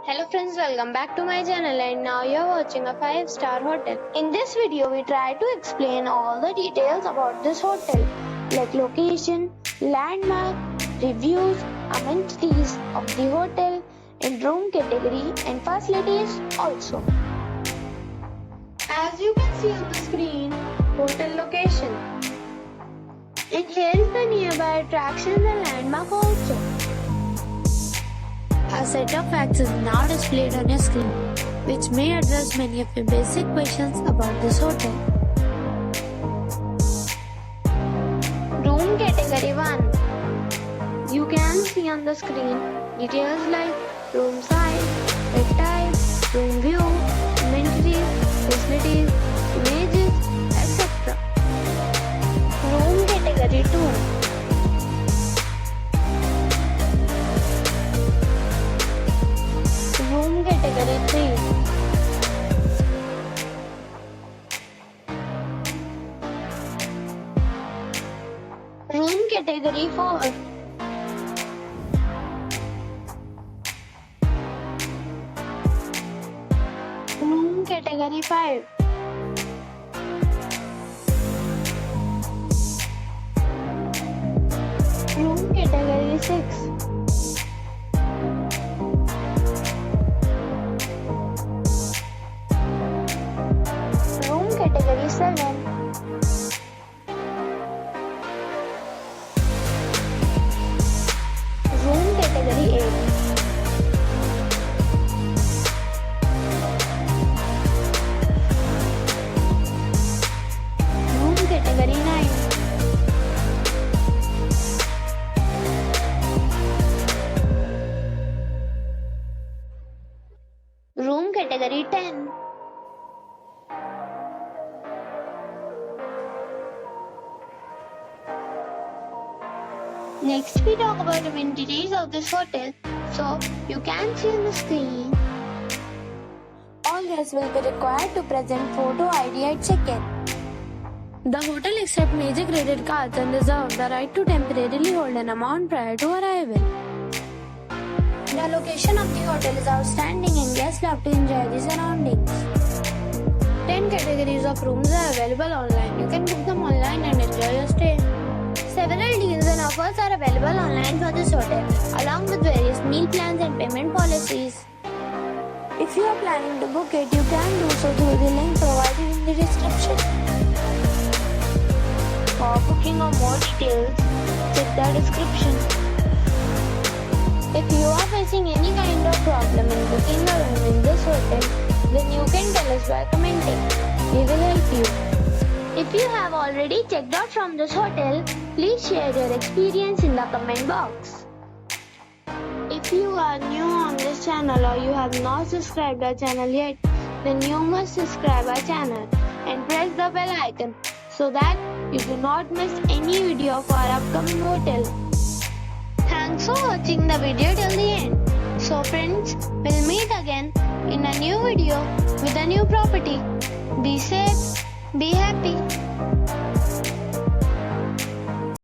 Hello friends, welcome back to my channel and now you're watching a 5-star hotel. In this video, we try to explain all the details about this hotel like location, landmark, reviews, amenities of the hotel, and room category and facilities also. As you can see on the screen, hotel location. And here is the nearby attractions and landmark also. A set of facts is now displayed on your screen, which may address many of your basic questions about this hotel. Room category 1. You can see on the screen details like room size, bed type, room view, amenities, facilities, images, etc. Room category 2. Room category 3. Room category 4. Room category 5. Room category 6. Category 7. Room category 8. Room category 9. Room category 10. Next, we talk about amenities of this hotel. So, you can see on the screen. All guests will be required to present photo ID at check-in. The hotel accepts major credit cards and reserves the right to temporarily hold an amount prior to arrival. The location of the hotel is outstanding and guests love to enjoy the surroundings. 10 categories of rooms are available online. You can book them online and enjoy your stay. Several deals and offers are available online for this hotel, along with various meal plans and payment policies. If you are planning to book it, you can do so through the link provided in the description. For booking or more details, check the description. If you are facing any kind of problem in booking a room in this hotel, then you can tell us by commenting. We will help you. If you have already checked out from this hotel, please share your experience in the comment box. If you are new on this channel or you have not subscribed our channel yet, then you must subscribe our channel and press the bell icon so that you do not miss any video of our upcoming hotel. Thanks for watching the video till the end. So friends, we'll meet again in a new video with a new property. Be safe. Be happy.